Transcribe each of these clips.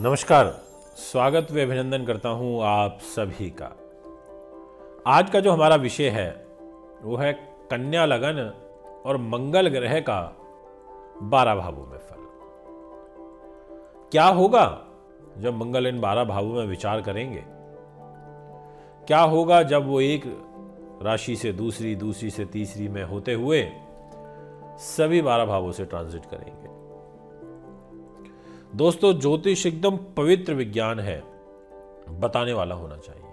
नमस्कार, स्वागत व अभिनंदन करता हूं आप सभी का। आज का जो हमारा विषय है वो है कन्या लगन और मंगल ग्रह का 12 भावों में फल। क्या होगा जब मंगल इन 12 भावों में विचार करेंगे? क्या होगा जब वो एक राशि से दूसरी, दूसरी से तीसरी में होते हुए सभी 12 भावों से ट्रांजिट करेंगे? दोस्तों, ज्योतिष एकदम पवित्र विज्ञान है, बताने वाला होना चाहिए।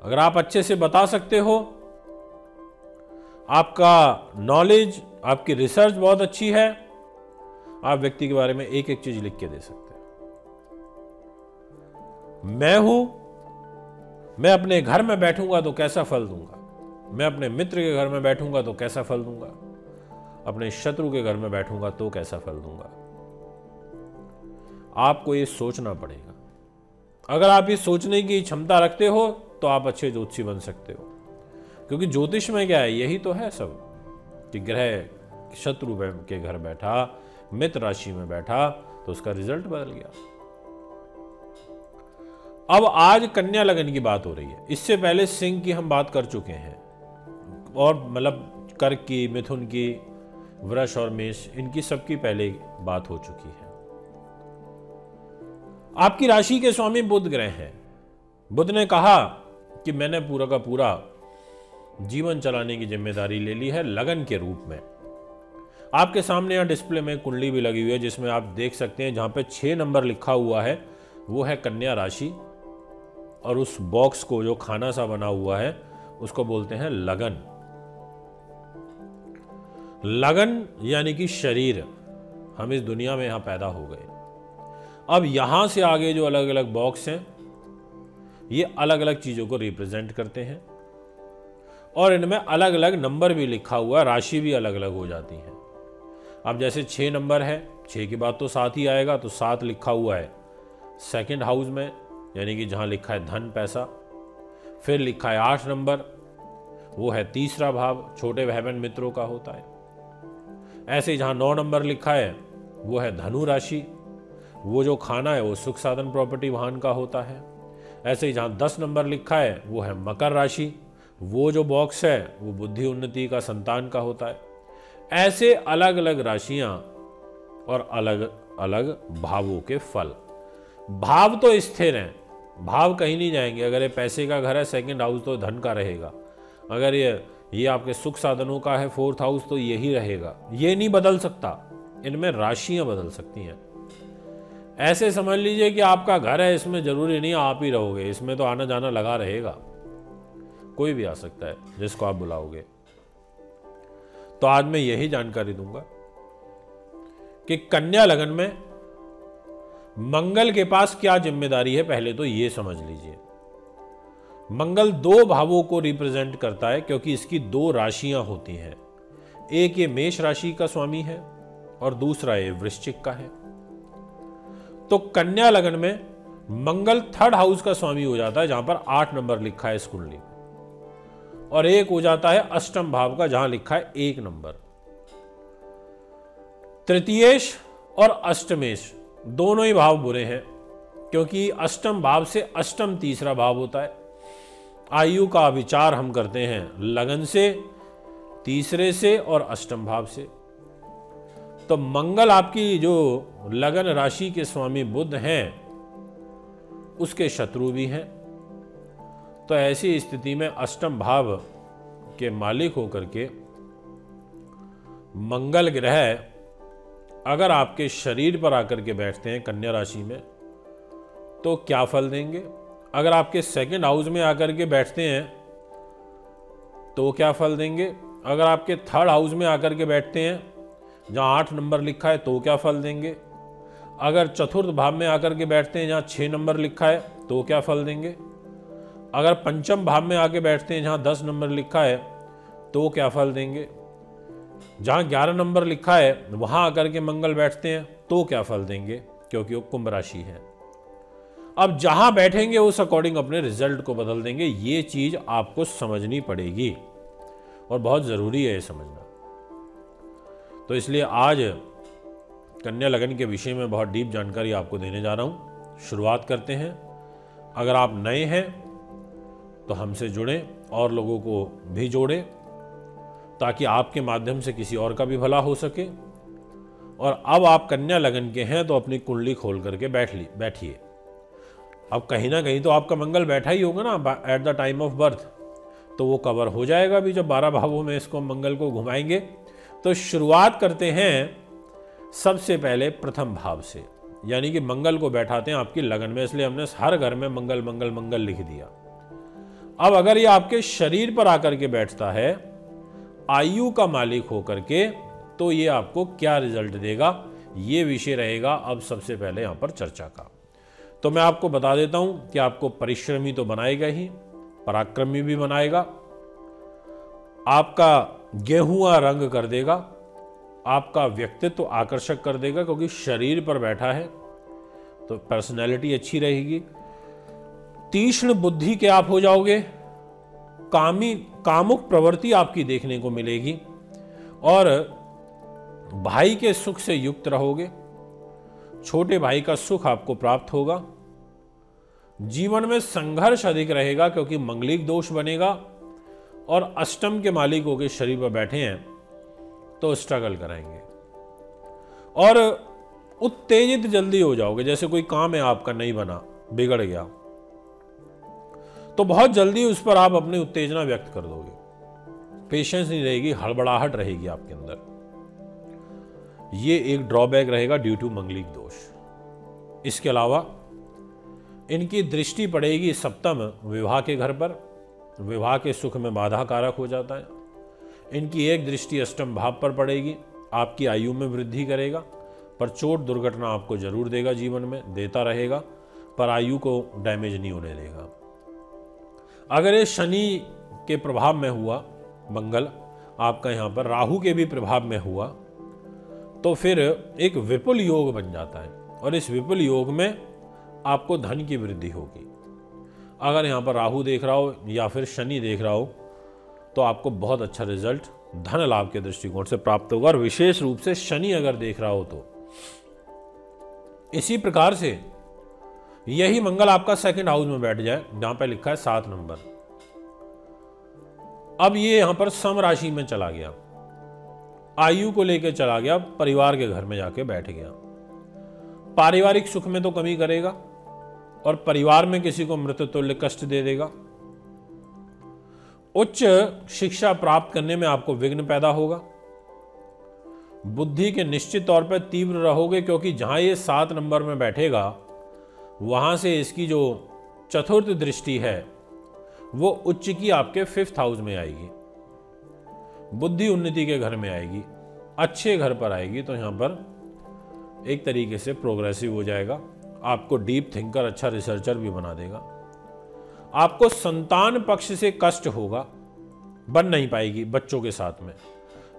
अगर आप अच्छे से बता सकते हो, आपका नॉलेज, आपकी रिसर्च बहुत अच्छी है, आप व्यक्ति के बारे में एक एक चीज लिख के दे सकते हैं। मैं हूं, मैं अपने घर में बैठूंगा तो कैसा फल दूंगा, मैं अपने मित्र के घर में बैठूंगा तो कैसा फल दूंगा, अपने शत्रु के घर में बैठूंगा तो कैसा फल दूंगा। आपको ये सोचना पड़ेगा। अगर आप ये सोचने की क्षमता रखते हो तो आप अच्छे ज्योतिषी बन सकते हो, क्योंकि ज्योतिष में क्या है, यही तो है सब कि ग्रह शत्रु के घर बैठा, मित्र राशि में बैठा तो उसका रिजल्ट बदल गया। अब आज कन्या लगन की बात हो रही है। इससे पहले सिंह की हम बात कर चुके हैं, और मतलब कर्क की, मिथुन की, वृष और मेष, इनकी सबकी पहले बात हो चुकी है। आपकी राशि के स्वामी बुध ग्रह हैं। बुध ने कहा कि मैंने पूरा का पूरा जीवन चलाने की जिम्मेदारी ले ली है लगन के रूप में। आपके सामने यहां डिस्प्ले में कुंडली भी लगी हुई है, जिसमें आप देख सकते हैं जहां पे 6 नंबर लिखा हुआ है वो है कन्या राशि, और उस बॉक्स को जो खाना सा बना हुआ है उसको बोलते हैं लगन। लगन यानी कि शरीर। हम इस दुनिया में यहां पैदा हो गए। अब यहां से आगे जो अलग अलग बॉक्स हैं ये अलग अलग चीजों को रिप्रेजेंट करते हैं, और इनमें अलग अलग नंबर भी लिखा हुआ है, राशि भी अलग अलग हो जाती है। अब जैसे 6 नंबर है, 6 के बाद तो 7 ही आएगा, तो 7 लिखा हुआ है सेकंड हाउस में, यानी कि जहां लिखा है धन पैसा। फिर लिखा है 8 नंबर, वो है तीसरा भाव, छोटे भाई बहन मित्रों का होता है। ऐसे ही जहां 9 नंबर लिखा है वो है धनु राशि, वो जो खाना है वो सुख साधन प्रॉपर्टी वाहन का होता है। ऐसे ही जहां 10 नंबर लिखा है वो है मकर राशि, वो जो बॉक्स है वो बुद्धि उन्नति का, संतान का होता है। ऐसे अलग अलग राशियां और अलग अलग भावों के फल। भाव तो स्थिर हैं, भाव कहीं नहीं जाएंगे। अगर ये पैसे का घर है, सेकंड हाउस तो धन का रहेगा। अगर ये आपके सुख साधनों का है, 4th हाउस, तो यही रहेगा। ये नहीं बदल सकता, इनमें राशियां बदल सकती हैं। ऐसे समझ लीजिए कि आपका घर है, इसमें जरूरी नहीं आप ही रहोगे, इसमें तो आना जाना लगा रहेगा, कोई भी आ सकता है जिसको आप बुलाओगे। तो आज मैं यही जानकारी दूंगा कि कन्या लगन में मंगल के पास क्या जिम्मेदारी है। पहले तो ये समझ लीजिए, मंगल 2 भावों को रिप्रेजेंट करता है, क्योंकि इसकी 2 राशियां होती हैं। एक ये मेष राशि का स्वामी है और दूसरा ये वृश्चिक का है। तो कन्या लगन में मंगल 3rd हाउस का स्वामी हो जाता है, जहां पर 8 नंबर लिखा है इस कुंडली में, और एक हो जाता है अष्टम भाव का, जहां लिखा है 1 नंबर। तृतीयेश और अष्टमेश दोनों ही भाव बुरे हैं, क्योंकि अष्टम भाव से अष्टम तीसरा भाव होता है। आयु का विचार हम करते हैं लगन से, तीसरे से और अष्टम भाव से। तो मंगल आपकी जो लगन राशि के स्वामी बुध हैं उसके शत्रु भी हैं। तो ऐसी स्थिति में अष्टम भाव के मालिक होकर के मंगल ग्रह अगर आपके शरीर पर आकर के बैठते हैं कन्या राशि में तो क्या फल देंगे? अगर आपके सेकंड हाउस में आकर के बैठते हैं तो क्या फल देंगे? अगर आपके 3rd हाउस में आकर के बैठते हैं जहां 8 नंबर लिखा है तो क्या फल देंगे? अगर 4th भाव में आकर के बैठते हैं जहां 6 नंबर लिखा है तो क्या फल देंगे? अगर 5th भाव में आके बैठते हैं जहां 10 नंबर लिखा है तो क्या फल देंगे? जहां 11 नंबर लिखा है वहां आकर के मंगल बैठते हैं तो क्या फल देंगे? क्योंकि वो कुंभ राशि है। अब जहां बैठेंगे उस अकॉर्डिंग अपने रिजल्ट को बदल देंगे। ये चीज आपको समझनी पड़ेगी और बहुत जरूरी है ये समझना। तो इसलिए आज कन्या लगन के विषय में बहुत डीप जानकारी आपको देने जा रहा हूँ। शुरुआत करते हैं। अगर आप नए हैं तो हमसे जुड़ें और लोगों को भी जोड़ें, ताकि आपके माध्यम से किसी और का भी भला हो सके। और अब आप कन्या लगन के हैं तो अपनी कुंडली खोल करके बैठिए। अब कहीं ना कहीं तो आपका मंगल बैठा ही होगा ना at the time of birth, तो वो कवर हो जाएगा भी जब 12 भावों में इसको मंगल को घुमाएंगे। तो शुरुआत करते हैं सबसे पहले प्रथम भाव से, यानी कि मंगल को बैठाते हैं आपकी लगन में, इसलिए हमने हर घर में मंगल मंगल मंगल लिख दिया। अब अगर ये आपके शरीर पर आकर के बैठता है आयु का मालिक होकर के, तो ये आपको क्या रिजल्ट देगा, ये विषय रहेगा अब सबसे पहले यहां पर चर्चा का। तो मैं आपको बता देता हूं कि आपको परिश्रमी तो बनाएगा ही, पराक्रमी भी बनाएगा, आपका गेहुआ रंग कर देगा, आपका व्यक्तित्व आकर्षक कर देगा, क्योंकि शरीर पर बैठा है तो पर्सनैलिटी अच्छी रहेगी। तीक्ष्ण बुद्धि के आप हो जाओगे, कामुक प्रवृत्ति आपकी देखने को मिलेगी, और भाई के सुख से युक्त रहोगे। छोटे भाई का सुख आपको प्राप्त होगा। जीवन में संघर्ष अधिक रहेगा, क्योंकि मंगलिक दोष बनेगा, और अष्टम के मालिक होकर शरीर पर बैठे हैं तो स्ट्रगल कराएंगे, और उत्तेजित जल्दी हो जाओगे। जैसे कोई काम है आपका नहीं बना, बिगड़ गया, तो बहुत जल्दी उस पर आप अपनी उत्तेजना व्यक्त कर दोगे, पेशेंस नहीं रहेगी, हड़बड़ाहट रहेगी आपके अंदर। ये एक ड्रॉबैक रहेगा ड्यू टू मंगलिक दोष। इसके अलावा इनकी दृष्टि पड़ेगी सप्तम विवाह के घर पर, विवाह के सुख में बाधा कारक हो जाता है। इनकी एक दृष्टि अष्टम भाव पर पड़ेगी, आपकी आयु में वृद्धि करेगा, पर चोट दुर्घटना आपको जरूर देगा, जीवन में देता रहेगा, पर आयु को डैमेज नहीं होने देगा। अगर ये शनि के प्रभाव में हुआ, मंगल आपका यहाँ पर राहु के भी प्रभाव में हुआ, तो फिर एक विपुल योग बन जाता है, और इस विपुल योग में आपको धन की वृद्धि होगी। अगर यहाँ पर राहु देख रहा हो या फिर शनि देख रहा हो, तो आपको बहुत अच्छा रिजल्ट धन लाभ के दृष्टिकोण से प्राप्त होगा, और विशेष रूप से शनि अगर देख रहा हो तो। इसी प्रकार से यही मंगल आपका सेकंड हाउस में बैठ जाए, जहां पे लिखा है 7 नंबर। अब ये यहां पर सम राशि में चला गया, आयु को लेकर चला गया, परिवार के घर में जाके बैठ गया। पारिवारिक सुख में तो कमी करेगा, और परिवार में किसी को मृत्यु तुल्य कष्ट दे देगा। उच्च शिक्षा प्राप्त करने में आपको विघ्न पैदा होगा। बुद्धि के निश्चित तौर पर तीव्र रहोगे, क्योंकि जहां ये 7 नंबर में बैठेगा वहां से इसकी जो चतुर्थ दृष्टि है वो उच्च की आपके 5th हाउस में आएगी, बुद्धि उन्नति के घर में आएगी, अच्छे घर पर आएगी। तो यहां पर एक तरीके से प्रोग्रेसिव हो जाएगा, आपको डीप थिंकर, अच्छा रिसर्चर भी बना देगा। आपको संतान पक्ष से कष्ट होगा, बन नहीं पाएगी बच्चों के साथ में,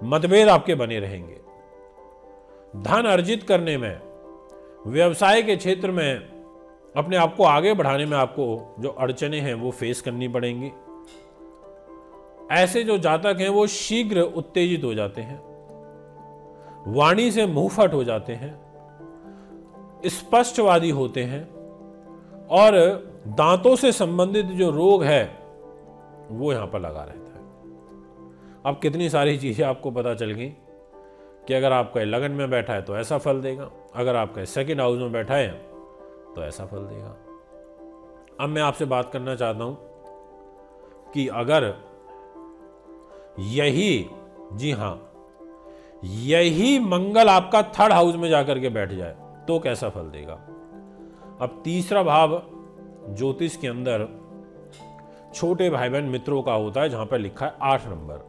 मतभेद आपके बने रहेंगे। धन अर्जित करने में, व्यवसाय के क्षेत्र में अपने आप को आगे बढ़ाने में आपको जो अड़चने हैं वो फेस करनी पड़ेंगी। ऐसे जो जातक हैं वो शीघ्र उत्तेजित हो जाते हैं, वाणी से मुंहफट हो जाते हैं, स्पष्टवादी होते हैं, और दांतों से संबंधित जो रोग है वो यहां पर लगा रहता है। अब कितनी सारी चीजें आपको पता चल गई कि अगर आपका लगन में बैठा है तो ऐसा फल देगा, अगर आपका सेकंड हाउस में बैठा है तो ऐसा फल देगा। अब मैं आपसे बात करना चाहता हूं कि अगर यही, जी हां, यही मंगल आपका 3rd हाउस में जाकर के बैठ जाए तो कैसा फल देगा। अब तीसरा भाव ज्योतिष के अंदर छोटे भाई बहन मित्रों का होता है, जहां पर लिखा है 8 नंबर।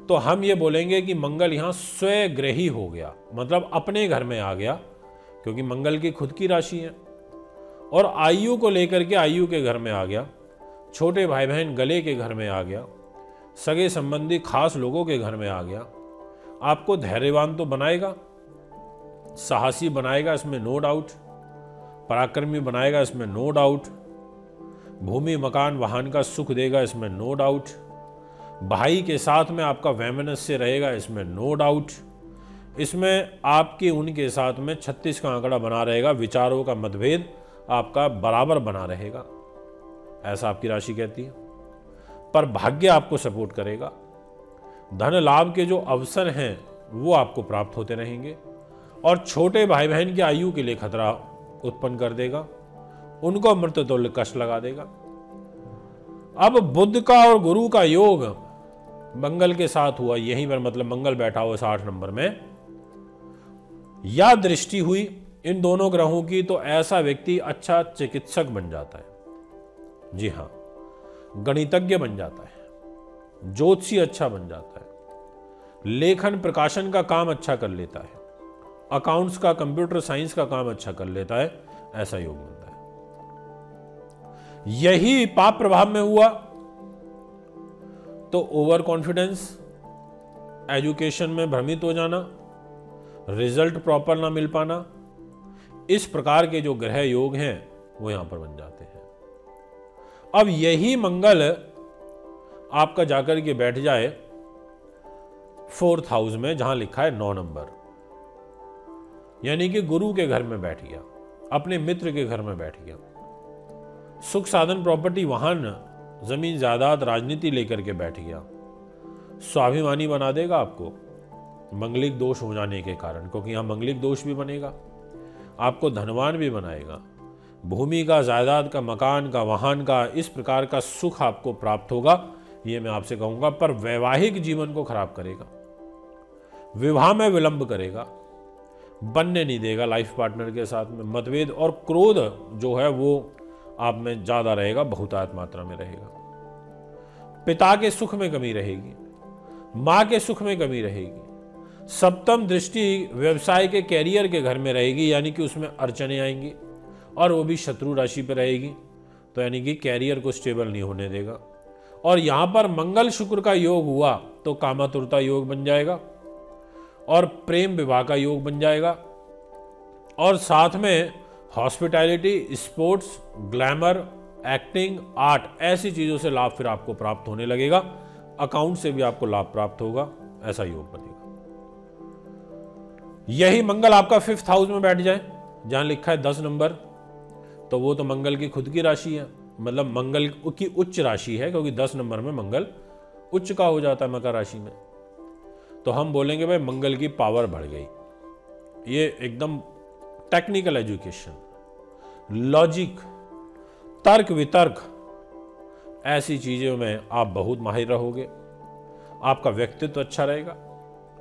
तो हम ये बोलेंगे कि मंगल यहां स्वग्रही हो गया, मतलब अपने घर में आ गया, क्योंकि मंगल की खुद की राशि है, और आयु को लेकर के आयु के घर में आ गया, छोटे भाई बहन गले के घर में आ गया, सगे संबंधी खास लोगों के घर में आ गया। आपको धैर्यवान तो बनाएगा, साहसी बनाएगा, इसमें नो डाउट, पराक्रमी बनाएगा, इसमें नो डाउट, भूमि मकान वाहन का सुख देगा, इसमें नो डाउट, भाई के साथ में आपका वैमनस्य रहेगा, इसमें नो डाउट, इसमें आपके उनके साथ में 36 का आंकड़ा बना रहेगा, विचारों का मतभेद आपका बराबर बना रहेगा, ऐसा आपकी राशि कहती है। पर भाग्य आपको सपोर्ट करेगा, धन लाभ के जो अवसर हैं वो आपको प्राप्त होते रहेंगे, और छोटे भाई बहन की आयु के लिए खतरा उत्पन्न कर देगा, उनको मृत्युतुल्य कष्ट लगा देगा। अब बुध का और गुरु का योग मंगल के साथ हुआ, यहीं पर मतलब मंगल बैठा हुआ 60 नंबर में, या दृष्टि हुई इन दोनों ग्रहों की, तो ऐसा व्यक्ति अच्छा चिकित्सक बन जाता है। जी हाँ, गणितज्ञ बन जाता है, ज्योतिषी अच्छा बन जाता है, लेखन प्रकाशन का काम अच्छा कर लेता है, अकाउंट्स का, कंप्यूटर साइंस का काम अच्छा कर लेता है, ऐसा योग बनता है। यही पाप प्रभाव में हुआ तो ओवर कॉन्फिडेंस, एजुकेशन में भ्रमित हो जाना, रिजल्ट प्रॉपर ना मिल पाना, इस प्रकार के जो ग्रह योग हैं वो यहां पर बन जाते हैं। अब यही मंगल आपका जाकर के बैठ जाए 4th हाउस में, जहां लिखा है 9 नंबर, यानी कि गुरु के घर में बैठ गया, अपने मित्र के घर में बैठ गया, सुख साधन, प्रॉपर्टी, वाहन, जमीन जायदाद, राजनीति लेकर के बैठ गया, स्वाभिमानी बना देगा आपको मंगलिक दोष हो जाने के कारण, क्योंकि यहां मंगलिक दोष भी बनेगा, आपको धनवान भी बनाएगा, भूमि का, जायदाद का, मकान का, वाहन का, इस प्रकार का सुख आपको प्राप्त होगा, ये मैं आपसे कहूंगा। पर वैवाहिक जीवन को खराब करेगा, विवाह में विलंब करेगा, बनने नहीं देगा लाइफ पार्टनर के साथ में, मतभेद और क्रोध जो है वो आप में ज्यादा रहेगा, बहुतायत मात्रा में रहेगा, पिता के सुख में कमी रहेगी, मां के सुख में कमी रहेगी, सप्तम दृष्टि व्यवसाय के, कैरियर के घर में रहेगी, यानी कि उसमें अड़चने आएंगी, और वो भी शत्रु राशि पर रहेगी, तो यानी कि कैरियर को स्टेबल नहीं होने देगा। और यहां पर मंगल शुक्र का योग हुआ तो कामातुरता योग बन जाएगा, और प्रेम विवाह का योग बन जाएगा, और साथ में hospitality, sports, glamour, acting, art, ऐसी चीजों से लाभ फिर आपको प्राप्त होने लगेगा, अकाउंट से भी आपको लाभ प्राप्त होगा, ऐसा योग बनेगा। यही मंगल आपका 5th हाउस में बैठ जाए, जहां लिखा है 10 नंबर, तो वो तो मंगल की खुद की राशि है, मतलब मंगल की उच्च राशि है, क्योंकि 10 नंबर में मंगल उच्च का हो जाता है मकर राशि में, तो हम बोलेंगे भाई मंगल की पावर बढ़ गई। ये एकदम टेक्निकल एजुकेशन, लॉजिक, तर्क वितर्क, ऐसी चीजों में आप बहुत माहिर रहोगे, आपका व्यक्तित्व अच्छा रहेगा,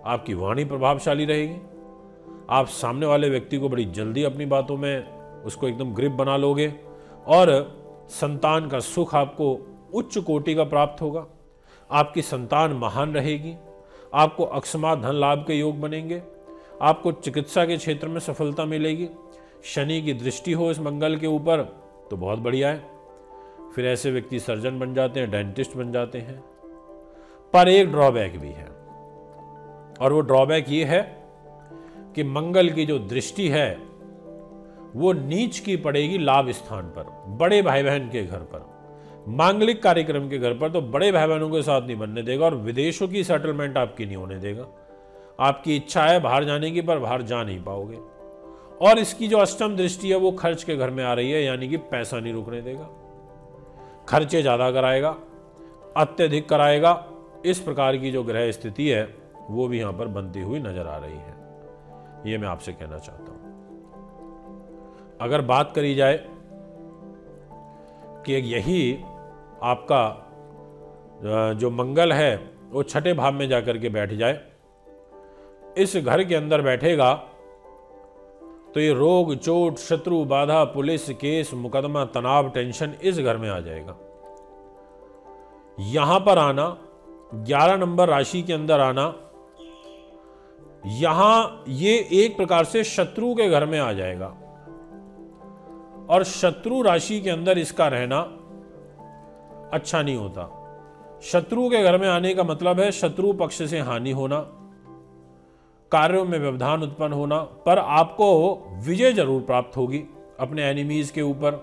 आपकी वाणी प्रभावशाली रहेगी, आप सामने वाले व्यक्ति को बड़ी जल्दी अपनी बातों में उसको एकदम ग्रिप बना लोगे, और संतान का सुख आपको उच्च कोटि का प्राप्त होगा, आपकी संतान महान रहेगी, आपको अकस्मात धन लाभ के योग बनेंगे, आपको चिकित्सा के क्षेत्र में सफलता मिलेगी, शनि की दृष्टि हो इस मंगल के ऊपर तो बहुत बढ़िया है, फिर ऐसे व्यक्ति सर्जन बन जाते हैं, डेंटिस्ट बन जाते हैं। पर एक ड्रॉबैक भी है, और वो ड्रॉबैक ये है कि मंगल की जो दृष्टि है वो नीच की पड़ेगी लाभ स्थान पर, बड़े भाई बहन के घर पर, मांगलिक कार्यक्रम के घर पर, तो बड़े भाई बहनों के साथ नहीं बनने देगा, और विदेशों की सेटलमेंट आपकी नहीं होने देगा। आपकी इच्छा है बाहर जाने की, पर बाहर जा नहीं पाओगे। और इसकी जो अष्टम दृष्टि है वो खर्च के घर में आ रही है, यानी कि पैसा नहीं रुकने देगा, खर्चे ज्यादा कराएगा, अत्यधिक कराएगा। इस प्रकार की जो ग्रह स्थिति है वो भी यहां पर बनती हुई नजर आ रही है, ये मैं आपसे कहना चाहता हूं। अगर बात करी जाए कि यही आपका जो मंगल है वो 6ठे भाव में जाकर के बैठ जाए, इस घर के अंदर बैठेगा, तो ये रोग, चोट, शत्रु, बाधा, पुलिस, केस, मुकदमा, तनाव, टेंशन इस घर में आ जाएगा। यहां पर आना, 11 नंबर राशि के अंदर आना, यहां ये एक प्रकार से शत्रु के घर में आ जाएगा, और शत्रु राशि के अंदर इसका रहना अच्छा नहीं होता। शत्रु के घर में आने का मतलब है शत्रु पक्ष से हानि होना, कार्यों में व्यवधान उत्पन्न होना, पर आपको विजय जरूर प्राप्त होगी अपने एनिमीज के ऊपर,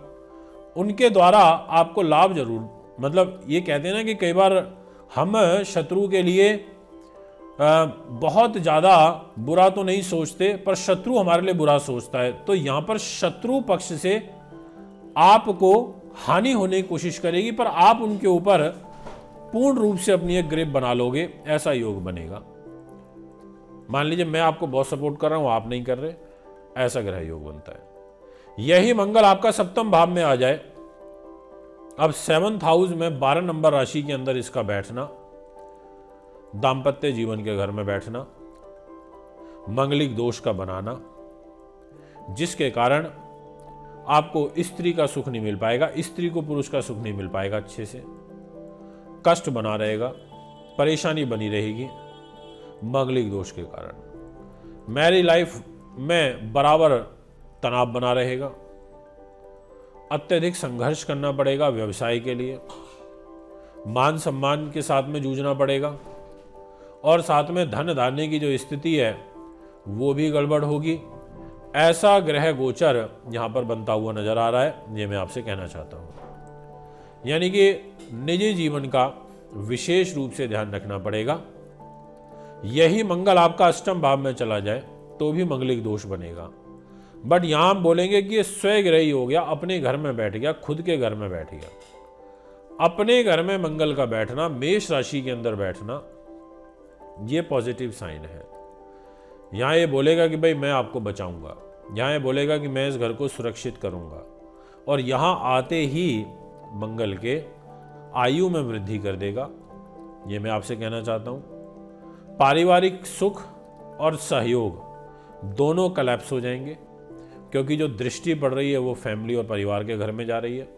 उनके द्वारा आपको लाभ जरूर, मतलब ये कहते हैं ना कि कई बार हम शत्रु के लिए बहुत ज़्यादा बुरा तो नहीं सोचते, पर शत्रु हमारे लिए बुरा सोचता है। तो यहाँ पर शत्रु पक्ष से आपको हानि होने की कोशिश करेगी, पर आप उनके ऊपर पूर्ण रूप से अपनी एक ग्रिप बना लोगे, ऐसा योग बनेगा। मान लीजिए मैं आपको बहुत सपोर्ट कर रहा हूं, आप नहीं कर रहे, ऐसा ग्रह योग बनता है। यही मंगल आपका सप्तम भाव में आ जाए, अब 7th हाउस में 12 नंबर राशि के अंदर इसका बैठना, दाम्पत्य जीवन के घर में बैठना, मंगलिक दोष का बनाना, जिसके कारण आपको स्त्री का सुख नहीं मिल पाएगा, स्त्री को पुरुष का सुख नहीं मिल पाएगा, अच्छे से कष्ट बना रहेगा, परेशानी बनी रहेगी मंगलिक दोष के कारण। मैरिज लाइफ में बराबर तनाव बना रहेगा, अत्यधिक संघर्ष करना पड़ेगा व्यवसाय के लिए, मान सम्मान के साथ में जूझना पड़ेगा, और साथ में धन धान्य की जो स्थिति है वो भी गड़बड़ होगी। ऐसा ग्रह गोचर यहां पर बनता हुआ नजर आ रहा है, ये मैं आपसे कहना चाहता हूं। यानी कि निजी जीवन का विशेष रूप से ध्यान रखना पड़ेगा। यही मंगल आपका अष्टम भाव में चला जाए तो भी मंगलिक दोष बनेगा, बट यहां हम बोलेंगे कि ये स्वग्रही हो गया, अपने घर में बैठ गया, खुद के घर में बैठ गया। अपने घर में मंगल का बैठना, मेष राशि के अंदर बैठना, ये पॉजिटिव साइन है। यहां ये बोलेगा कि भाई मैं आपको बचाऊंगा, यहां ये बोलेगा कि मैं इस घर को सुरक्षित करूंगा, और यहां आते ही मंगल के आयु में वृद्धि कर देगा, ये मैं आपसे कहना चाहता हूं। पारिवारिक सुख और सहयोग दोनों कलैप्स हो जाएंगे, क्योंकि जो दृष्टि पड़ रही है वो फैमिली और परिवार के घर में जा रही है,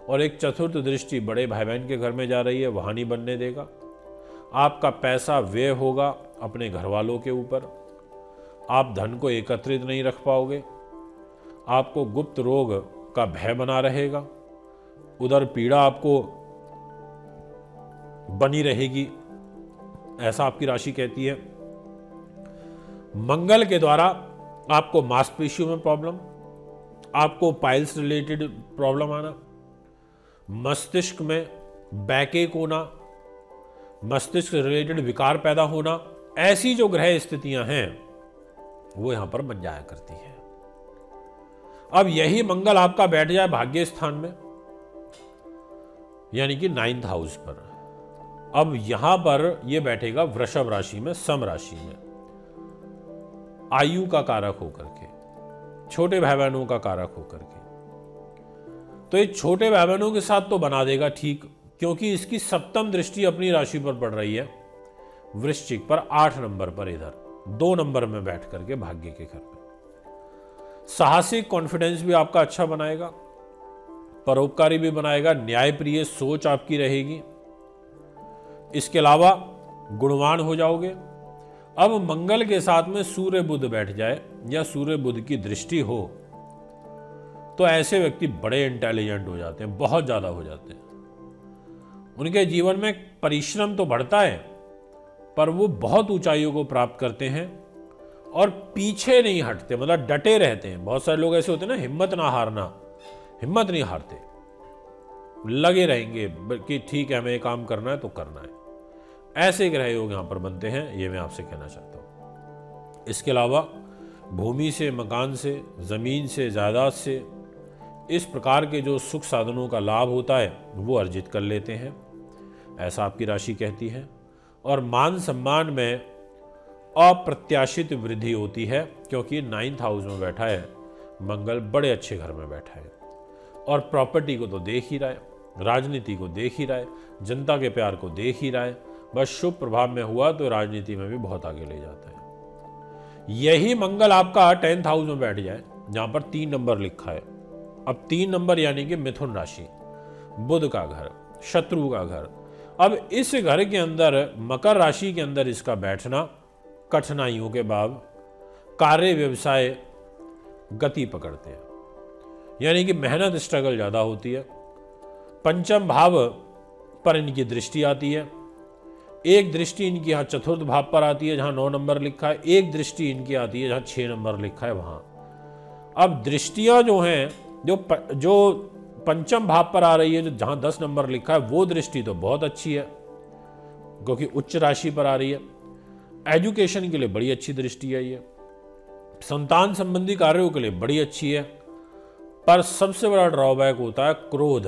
और एक चतुर्थ दृष्टि बड़े भाई बहन के घर में जा रही है, वहां नहीं बनने देगा। आपका पैसा व्यय होगा अपने घर वालों के ऊपर, आप धन को एकत्रित नहीं रख पाओगे, आपको गुप्त रोग का भय बना रहेगा, उधर पीड़ा आपको बनी रहेगी, ऐसा आपकी राशि कहती है। मंगल के द्वारा आपको मांसपेशियों में प्रॉब्लम, आपको पाइल्स रिलेटेड प्रॉब्लम आना, मस्तिष्क में बैकएक होना, मस्तिष्क रिलेटेड विकार पैदा होना, ऐसी जो ग्रह स्थितियां हैं वो यहां पर बन जाया करती हैं। अब यही मंगल आपका बैठ जाए भाग्य स्थान में, यानी कि 9th हाउस पर। अब यहां पर यह बैठेगा वृषभ राशि में, सम राशि में, आयु का कारक होकर के, छोटे भाई बहनों का कारक होकर के। तो ये छोटे भाई बहनों के साथ तो बना देगा ठीक, क्योंकि इसकी सप्तम दृष्टि अपनी राशि पर पड़ रही है, वृश्चिक पर 8 नंबर पर, इधर 2 नंबर में बैठ करके भाग्य के घर में। साहसिक कॉन्फिडेंस भी आपका अच्छा बनाएगा, परोपकारी भी बनाएगा, न्यायप्रिय सोच आपकी रहेगी, इसके अलावा गुणवान हो जाओगे। अब मंगल के साथ में सूर्य बुध बैठ जाए या सूर्य बुध की दृष्टि हो तो ऐसे व्यक्ति बड़े इंटेलिजेंट हो जाते हैं, बहुत ज्यादा हो जाते हैं। उनके जीवन में परिश्रम तो बढ़ता है, पर वो बहुत ऊंचाइयों को प्राप्त करते हैं और पीछे नहीं हटते, मतलब डटे रहते हैं। बहुत सारे लोग ऐसे होते हैं ना, हिम्मत ना हारना, हिम्मत नहीं हारते, लगे रहेंगे कि ठीक है हमें ये काम करना है तो करना है। ऐसे ग्रह योग यहां पर बनते हैं, ये मैं आपसे कहना चाहता हूं। इसके अलावा भूमि से, मकान से, जमीन से, जायदाद से, इस प्रकार के जो सुख साधनों का लाभ होता है वो अर्जित कर लेते हैं, ऐसा आपकी राशि कहती है। और मान सम्मान में अप्रत्याशित वृद्धि होती है, क्योंकि 9th हाउस में बैठा है मंगल, बड़े अच्छे घर में बैठा है, और प्रॉपर्टी को तो देख ही रहा है, राजनीति को देख ही रहा है, जनता के प्यार को देख ही रहा है। बस शुभ प्रभाव में हुआ तो राजनीति में भी बहुत आगे ले जाता है। यही मंगल आपका 10th हाउस में बैठ जाए, जहां पर 3 नंबर लिखा है। अब 3 नंबर यानी कि मिथुन राशि, बुध का घर, शत्रु का घर। अब इस घर के अंदर, मकर राशि के अंदर इसका बैठना कठिनाइयों के बाद कार्य व्यवसाय गति पकड़ते हैं, यानी कि मेहनत, स्ट्रगल ज्यादा होती है। पंचम भाव पर इनकी दृष्टि आती है, एक दृष्टि इनकी यहाँ चतुर्थ भाव पर आती है जहां 9 नंबर लिखा है, एक दृष्टि इनकी आती है जहां 6 नंबर लिखा है वहां। अब दृष्टियां जो हैं, जो पंचम भाव पर आ रही है, जो जहां 10 नंबर लिखा है, वो दृष्टि तो बहुत अच्छी है क्योंकि उच्च राशि पर आ रही है। एजुकेशन के लिए बड़ी अच्छी दृष्टि है ये, संतान संबंधी कार्यों के लिए बड़ी अच्छी है। पर सबसे बड़ा ड्रॉबैक होता है क्रोध।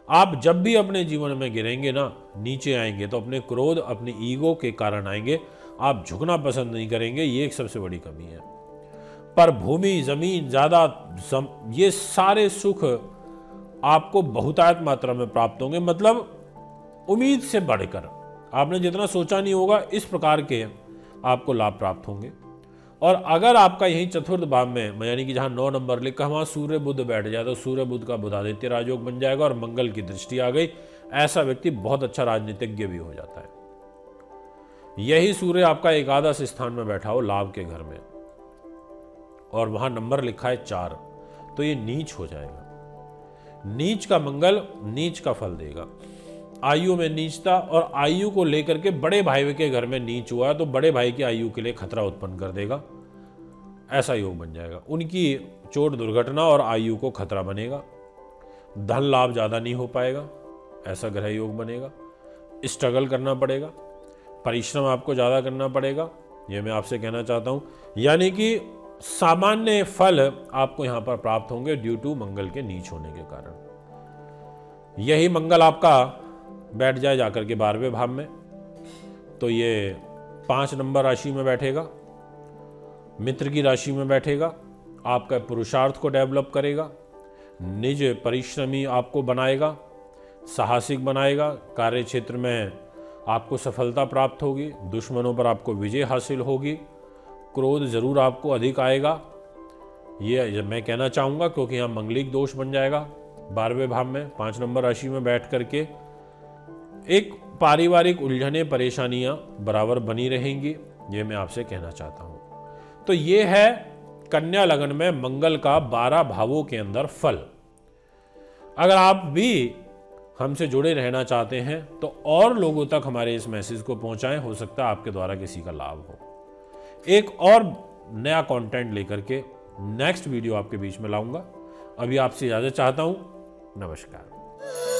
आप जब भी अपने जीवन में गिरेंगे ना, नीचे आएंगे, तो अपने क्रोध, अपनी ईगो के कारण आएंगे। आप झुकना पसंद नहीं करेंगे, ये एक सबसे बड़ी कमी है। पर भूमि, जमीन, ज्यादा ये सारे सुख आपको बहुतायत मात्रा में प्राप्त होंगे, मतलब उम्मीद से बढ़कर, आपने जितना सोचा नहीं होगा, इस प्रकार के आपको लाभ प्राप्त होंगे। और अगर आपका यही चतुर्थ भाव में, यानी कि जहां 9 नंबर लिखा वहां सूर्य बुध बैठ जाए, तो सूर्य बुध का बुधादित्य राजयोग बन जाएगा और मंगल की दृष्टि आ गई। ऐसा व्यक्ति बहुत अच्छा राजनीतिज्ञ भी हो जाता है। यही सूर्य आपका एकादश स्थान में बैठा हो लाभ के घर में, और वहां नंबर लिखा है 4, तो ये नीच हो जाएगा। नीच का मंगल नीच का फल देगा। आयु में नीचता, और आयु को लेकर के बड़े भाई के घर में नीच हुआ तो बड़े भाई की आयु के लिए खतरा उत्पन्न कर देगा, ऐसा योग बन जाएगा। उनकी चोट दुर्घटना और आयु को खतरा बनेगा। धन लाभ ज्यादा नहीं हो पाएगा, ऐसा ग्रह योग बनेगा। स्ट्रगल करना पड़ेगा, परिश्रम आपको ज्यादा करना पड़ेगा, यह मैं आपसे कहना चाहता हूं। यानी कि सामान्य फल आपको यहां पर प्राप्त होंगे ड्यू टू मंगल के नीच होने के कारण। यही मंगल आपका बैठ जाए जाकर के 12वें भाव में, तो ये 5 नंबर राशि में बैठेगा, मित्र की राशि में बैठेगा, आपका पुरुषार्थ को डेवलप करेगा, निज परिश्रमी आपको बनाएगा, साहसिक बनाएगा, कार्य क्षेत्र में आपको सफलता प्राप्त होगी, दुश्मनों पर आपको विजय हासिल होगी, क्रोध जरूर आपको अधिक आएगा, ये मैं कहना चाहूँगा, क्योंकि यहाँ मंगलिक दोष बन जाएगा 12वें भाव में 5 नंबर राशि में बैठ करके। एक पारिवारिक उलझने, परेशानियां बराबर बनी रहेंगी, ये मैं आपसे कहना चाहता हूं। तो ये है कन्या लगन में मंगल का 12 भावों के अंदर फल। अगर आप भी हमसे जुड़े रहना चाहते हैं तो और लोगों तक हमारे इस मैसेज को पहुंचाएं, हो सकता है आपके द्वारा किसी का लाभ हो। एक और नया कंटेंट लेकर के नेक्स्ट वीडियो आपके बीच में लाऊंगा। अभी आपसे इजाजत चाहता हूं। नमस्कार।